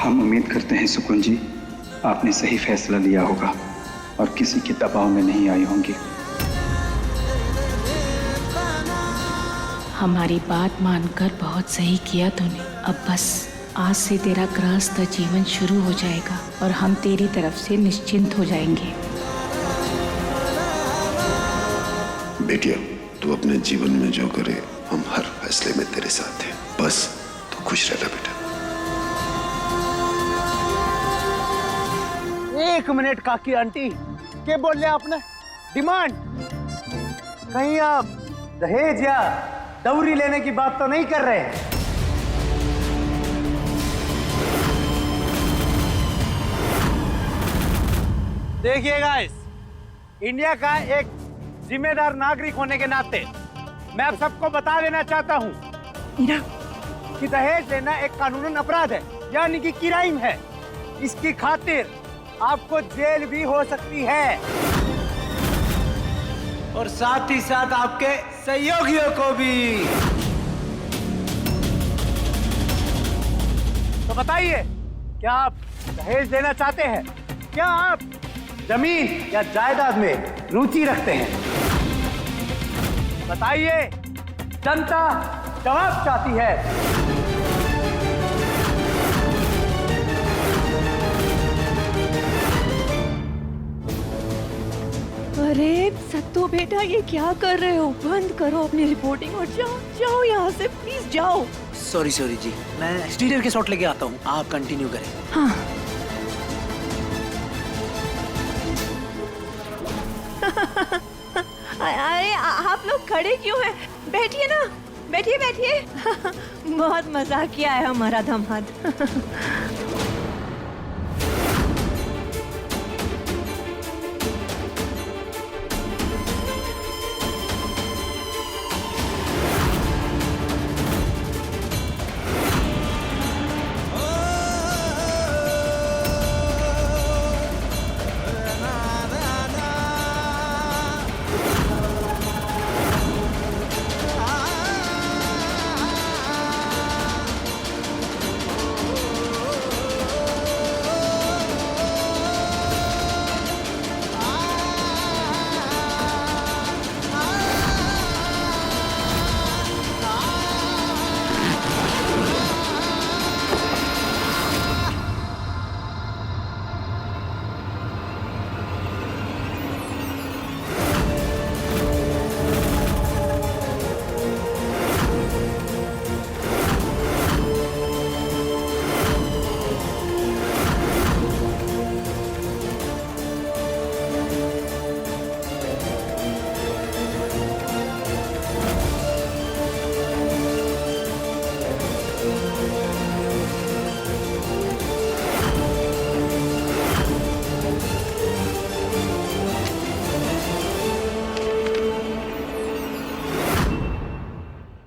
हम उम्मीद करते हैं सुकून जी, आपने सही फैसला लिया होगा और किसी के दबाव में नहीं आई होंगी। हमारी बात मानकर बहुत सही किया तूने। अब बस आज से तेरा गृहस्थ जीवन शुरू हो जाएगा और हम तेरी तरफ से निश्चिंत हो जाएंगे। बेटिया, तू अपने जीवन में जो करे, हम हर फैसले में तेरे साथ हैं। बस तू खुश रहना बेटा। 1 मिनट काकी आंटी, क्या बोल रहे आपने? डिमांड? कहीं आप दहेज या दौरी लेने की बात तो नहीं कर रहे? देखिए गाइस, इंडिया का एक जिम्मेदार नागरिक होने के नाते मैं आप सबको बता देना चाहता हूं कि दहेज लेना एक कानूनन अपराध है, यानी कि क्राइम है। इसकी खातिर आपको जेल भी हो सकती है और साथ ही साथ आपके सहयोगियों को भी। तो बताइए, क्या आप दहेज देना चाहते हैं? क्या आप जमीन या जायदाद में रुचि रखते हैं? बताइए, जनता जवाब चाहती है। अरे सत्तू बेटा, ये क्या कर रहे हो? बंद करो अपनी रिपोर्टिंग और जाओ जाओ यहाँ से, प्लीज जाओ। सॉरी जी, मैं स्टीरियर के शॉट लेके आता हूँ, आप कंटिन्यू करें। हाँ। अरे आप लोग खड़े क्यों हैं? बैठिए ना, बैठिए बैठिए। बहुत मजाक किया है हमारा दामाद।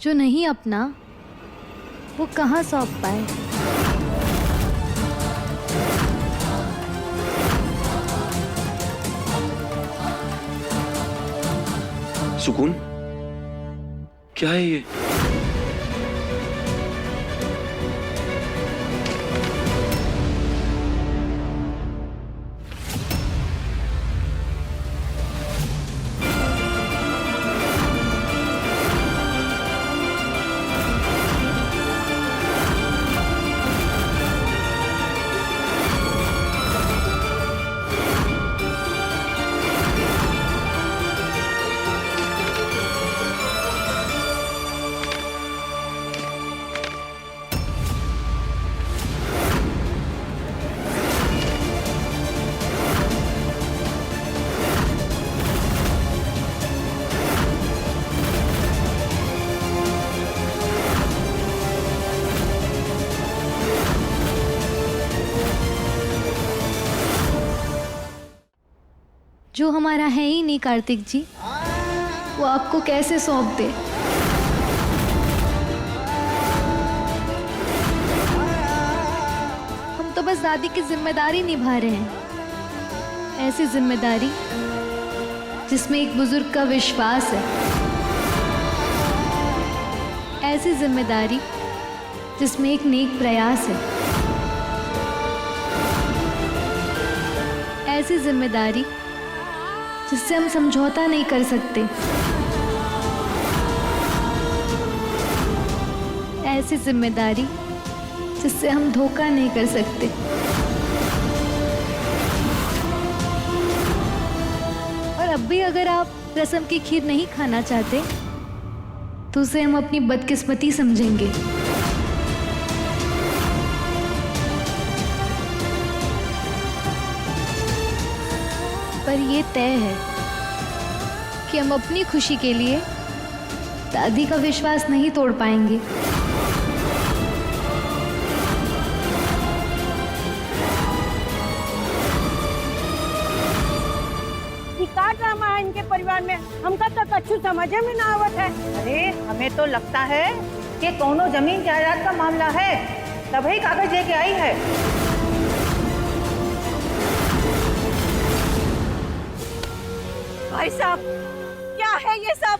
जो नहीं अपना वो कहाँ सौंप पाए। सुकून, क्या है ये? जो हमारा है ही नहीं कार्तिक जी, वो आपको कैसे सौंप दे। हम तो बस दादी की जिम्मेदारी निभा रहे हैं, ऐसी जिम्मेदारी जिसमें एक बुजुर्ग का विश्वास है, ऐसी जिम्मेदारी जिसमें एक नेक प्रयास है। ऐसी जिम्मेदारी जिससे हम समझौता नहीं कर सकते, ऐसी जिम्मेदारी जिससे हम धोखा नहीं कर सकते। और अब भी अगर आप रसम की खीर नहीं खाना चाहते तो उसे हम अपनी बदकिस्मती समझेंगे। पर ये तय है कि हम अपनी खुशी के लिए दादी का विश्वास नहीं तोड़ पाएंगे। का ड्रामा है इनके परिवार में, हमका तो कच्छु समझे में ना आवत है। अरे हमें तो लगता है कि कोनो जमीन जायदाद का मामला है, तभी कागज लेके आई है। भाई साहब, क्या है ये सब?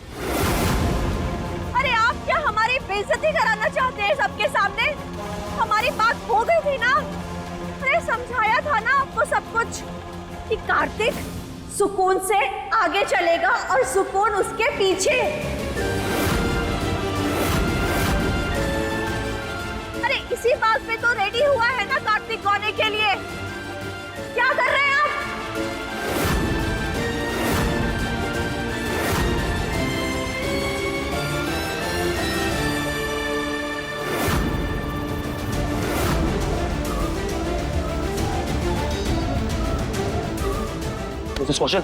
अरे आप क्या हमारी बेइज्जती कराना चाहते हैं सबके सामने? हमारी बात हो गई थी ना, अरे समझाया था ना आपको सब कुछ कि कार्तिक सुकून से आगे चलेगा और सुकून उसके पीछे। अरे इसी बात पे तो रेडी हुआ है ना कार्तिक गौने के लिए। क्या कर रहे हैं आप? मिसेस कौशल,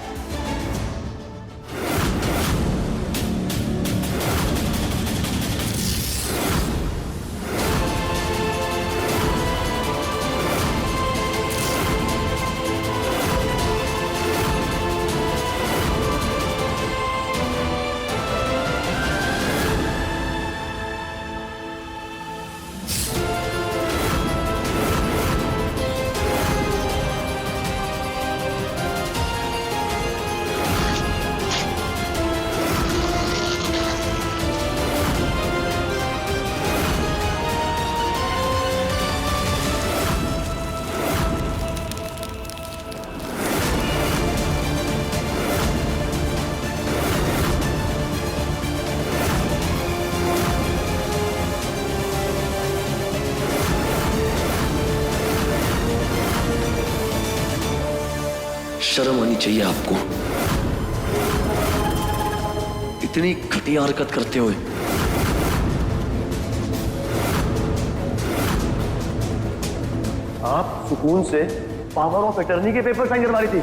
शर्म आनी चाहिए आपको, इतनी घटिया हरकत करते हुए। आप सुकून से पावर ऑफ अटर्नी के पेपर साइन करवा रही थी।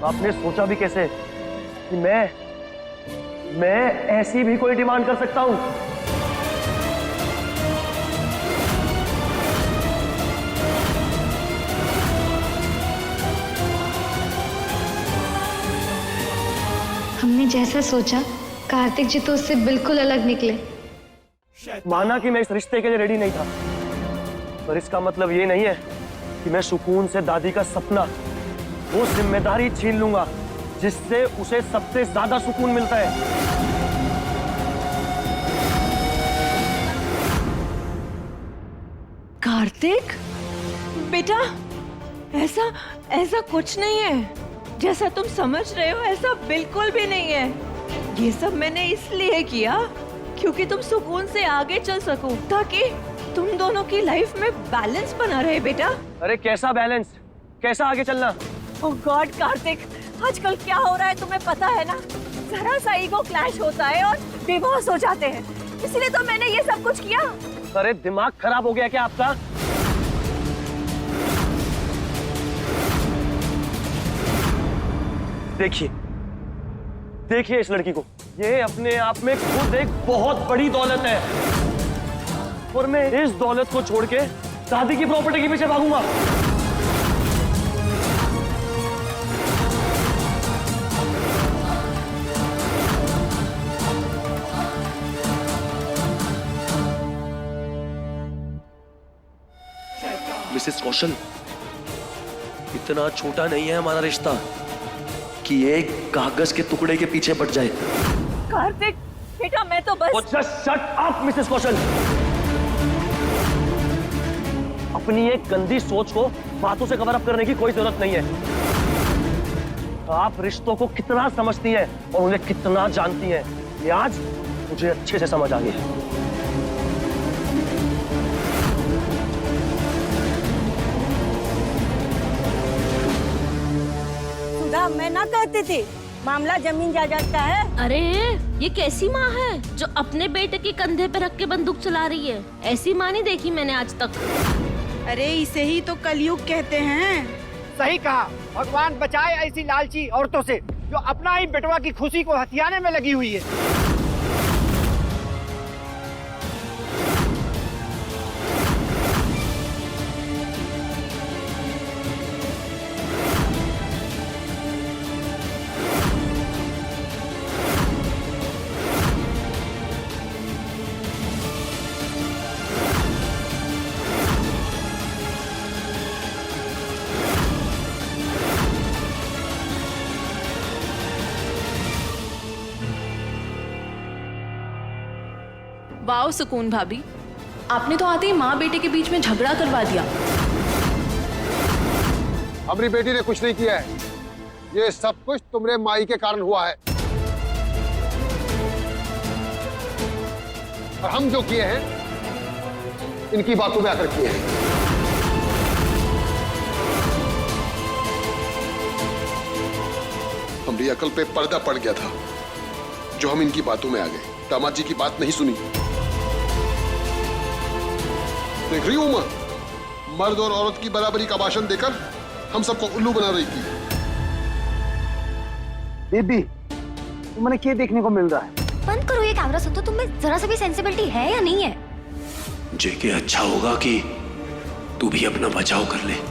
आपने सोचा भी कैसे कि मैं ऐसी भी कोई डिमांड कर सकता हूं? हमने जैसा सोचा कार्तिक जी तो उससे बिल्कुल अलग निकले। माना कि मैं इस रिश्ते के लिए रेडी नहीं था, पर इसका मतलब ये नहीं है कि मैं सुकून से दादी का सपना, वो जिम्मेदारी छीन लूंगा जिससे उसे सबसे ज्यादा सुकून मिलता है। कार्तिक बेटा, ऐसा कुछ नहीं है। जैसा तुम समझ रहे हो ऐसा बिल्कुल भी नहीं है। ये सब मैंने इसलिए किया क्योंकि तुम सुकून से आगे चल सको, ताकि तुम दोनों की लाइफ में बैलेंस बना रहे बेटा। अरे कैसा बैलेंस, कैसा आगे चलना? ओह गॉड कार्तिक, आजकल क्या हो रहा है तुम्हें पता है ना? जरा सा ईगो क्लैश होता है और डिवोर्स हो जाते हैं, इसलिए तो मैंने ये सब कुछ किया। अरे दिमाग खराब हो गया क्या आपका? देखिए इस लड़की को, ये अपने आप में खुद एक बहुत बड़ी दौलत है, और मैं इस दौलत को छोड़ के दादी की प्रॉपर्टी के पीछे भागूंगा। मिसेस कौशल, इतना छोटा नहीं है हमारा रिश्ता कि एक कागज के टुकड़े के पीछे पड़ जाए। कार्तिक बेटा मैं तो बस जस्ट शट अप मिसेस कौशल। अपनी एक गंदी सोच को बातों से कवर अप करने की कोई जरूरत नहीं है। आप रिश्तों को कितना समझती हैं और उन्हें कितना जानती हैं, ये आज मुझे अच्छे से समझ आ गया है। सुधा मैं ना कहती थी मामला जमीन जायदाद का है। अरे ये कैसी माँ है जो अपने बेटे के कंधे पे रख के बंदूक चला रही है? ऐसी माँ नहीं देखी मैंने आज तक। अरे इसे ही तो कलयुग कहते हैं। सही कहा, भगवान बचाए ऐसी लालची औरतों से जो अपना ही बेटवा की खुशी को हथियाने में लगी हुई है। वाओ सुकून भाभी, आपने तो आते ही माँ बेटे के बीच में झगड़ा करवा दिया। हमारी बेटी ने कुछ नहीं किया है, ये सब कुछ तुम्हारे माई के कारण हुआ है। और हम जो किए हैं इनकी बातों में आकर किए हैं। हमारी अकल पे पर्दा पड़ गया था जो हम इनकी बातों में आ गए, दामाद जी की बात नहीं सुनी। देख रही हूं मां, मर्द और औरत की बराबरी का भाषण देकर हम सबको उल्लू बना रही थी। बेबी तुम्हें क्या देखने को मिल रहा है? बंद करो ये कैमरा। सुन तो तुम्हें जरा सा भी सेंसिबिलिटी है या नहीं है? जेके अच्छा होगा कि तू भी अपना बचाव कर ले,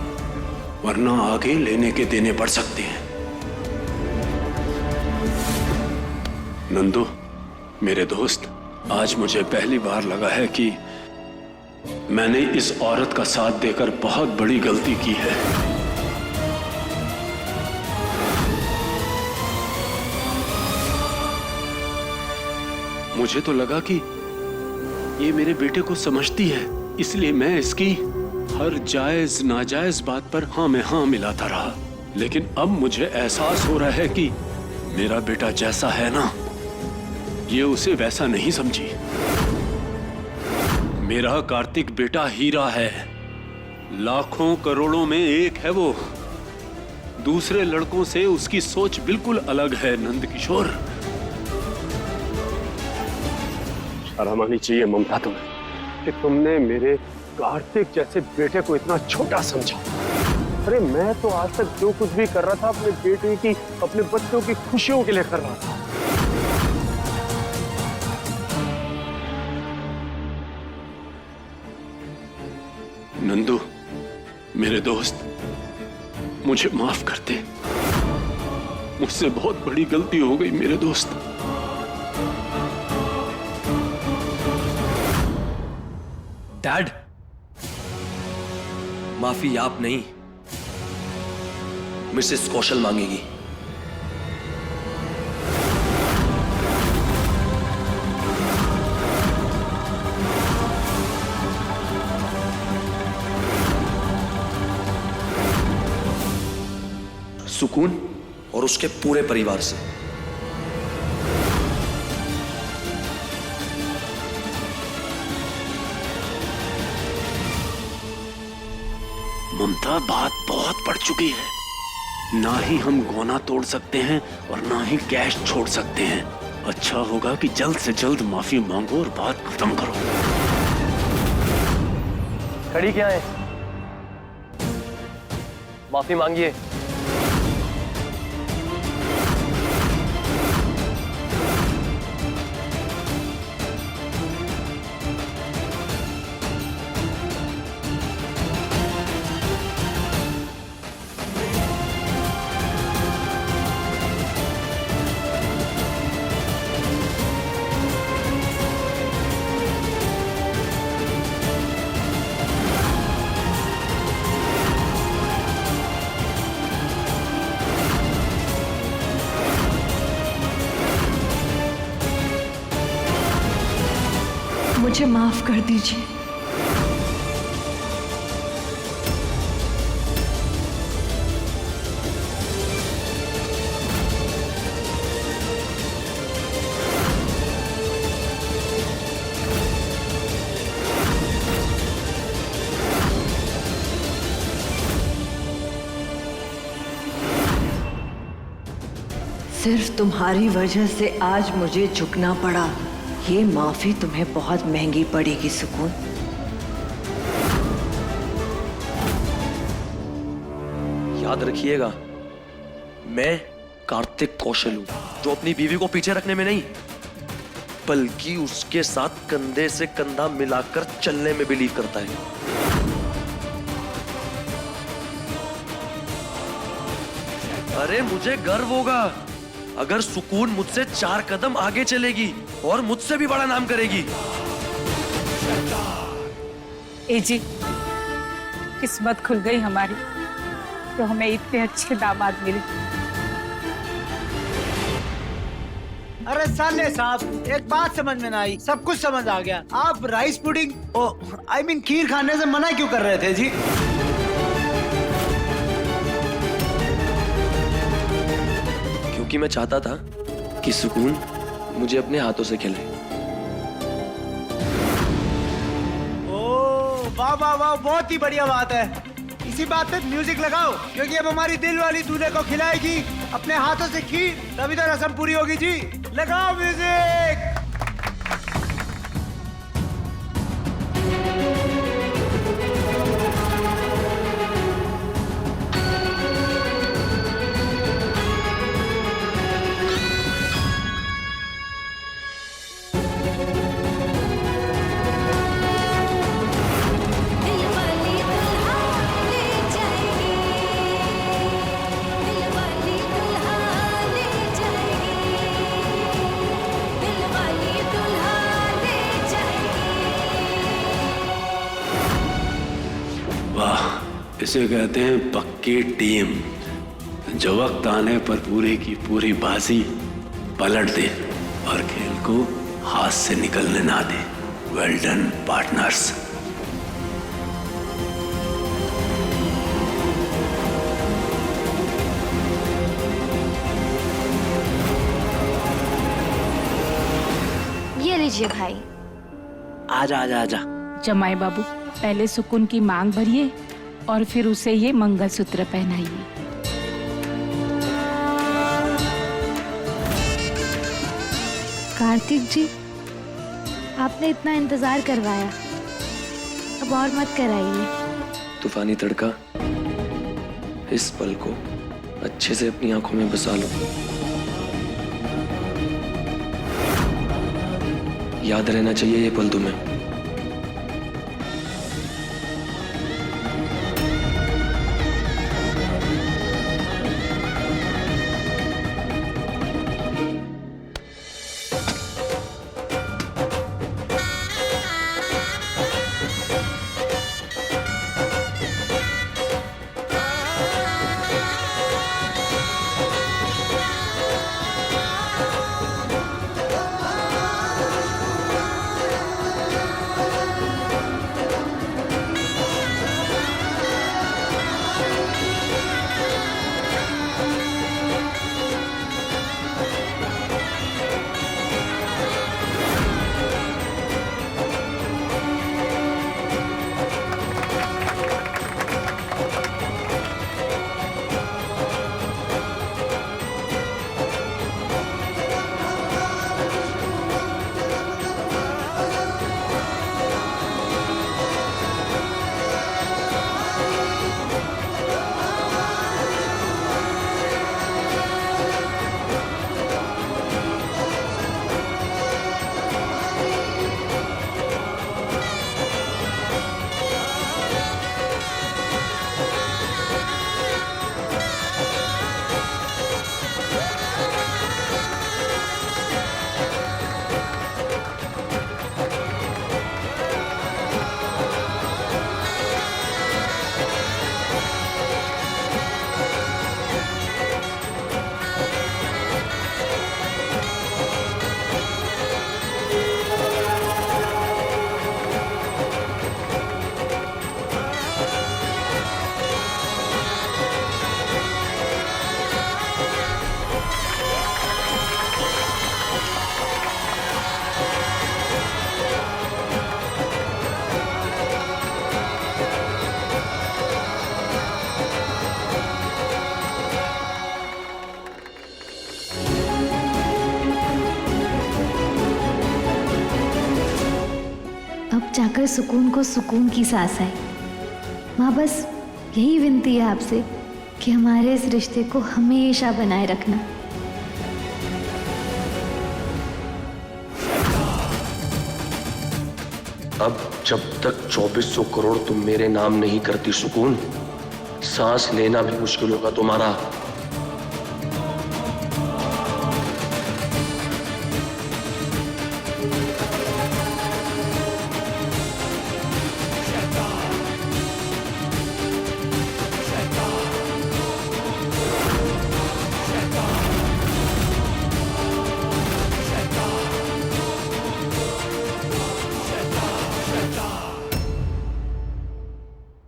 वरना आगे लेने के देने पड़ सकते हैं। नंदू मेरे दोस्त, आज मुझे पहली बार लगा है कि मैंने इस औरत का साथ देकर बहुत बड़ी गलती की है। मुझे तो लगा कि ये मेरे बेटे को समझती है, इसलिए मैं इसकी हर जायज नाजायज बात पर हाँ में हाँ मिलाता रहा। लेकिन अब मुझे एहसास हो रहा है कि मेरा बेटा जैसा है ना, ये उसे वैसा नहीं समझी। मेरा कार्तिक बेटा हीरा है, लाखों करोड़ों में एक है वो। दूसरे लड़कों से उसकी सोच बिल्कुल अलग है। नंद किशोर, शर्म आनी चाहिए ममता तुम्हें कि तुमने मेरे कार्तिक जैसे बेटे को इतना छोटा समझा। अरे मैं तो आज तक जो कुछ भी कर रहा था अपने बेटे की, अपने बच्चों की खुशियों के लिए कर रहा था। नंदू मेरे दोस्त, मुझे माफ कर दे, मुझसे बहुत बड़ी गलती हो गई मेरे दोस्त। डैड, माफी आप नहीं, मिसेस कौशल मांगेगी। सुकून और उसके पूरे परिवार से। ममता, बात बहुत बढ़ चुकी है। ना ही हम गौना तोड़ सकते हैं और ना ही कैश छोड़ सकते हैं। अच्छा होगा कि जल्द से जल्द माफी मांगो और बात खत्म करो। खड़ी क्या है? माफी मांगिए। मुझे माफ कर दीजिए। सिर्फ तुम्हारी वजह से आज मुझे झुकना पड़ा। ये माफी तुम्हें बहुत महंगी पड़ेगी सुकून। याद रखिएगा, मैं कार्तिक कौशल हूं, जो अपनी बीवी को पीछे रखने में नहीं बल्कि उसके साथ कंधे से कंधा मिलाकर चलने में बिलीव करता है। अरे मुझे गर्व होगा अगर सुकून मुझसे 4 कदम आगे चलेगी और मुझसे भी बड़ा नाम करेगी। ए जी, किस्मत खुल गई हमारी, तो हमें इतने अच्छे दामाद मिले। अरे साले साहब, एक बात समझ में ना आई, सब कुछ समझ आ गया। आप राइस पुडिंग आई मीन खीर खाने से मना क्यों कर रहे थे जी? क्योंकि मैं चाहता था कि सुकून मुझे अपने हाथों से खिलाए। ओह वाह वाह वाह, बहुत ही बढ़िया बात है। इसी बात पे म्यूजिक लगाओ, क्योंकि अब हमारी दिल वाली दूल्हे को खिलाएगी अपने हाथों से खीर, तभी तो रस्म पूरी होगी जी। लगाओ म्यूजिक। इसे कहते हैं पक्की टीम, जो वक्त आने पर पूरी की पूरी बाजी पलट दे और खेल को हाथ से निकलने ना दे। Well done partners. ये लीजिए भाई। आजा आजा आजा। जमाई बाबू, पहले सुकून की मांग भरिए और फिर उसे ये मंगलसूत्र पहनाइए। कार्तिक जी, आपने इतना इंतजार करवाया, अब और मत कराइए। तूफानी तड़का, इस पल को अच्छे से अपनी आंखों में बसा लो। याद रहना चाहिए ये पल तुम्हें। जाकर सुकून को सुकून की सांस आए। माँ बस यही विनती है आपसे कि हमारे इस रिश्ते को हमेशा बनाए रखना। अब जब तक 2400 करोड़ तुम मेरे नाम नहीं करती सुकून, सांस लेना भी मुश्किल होगा तुम्हारा।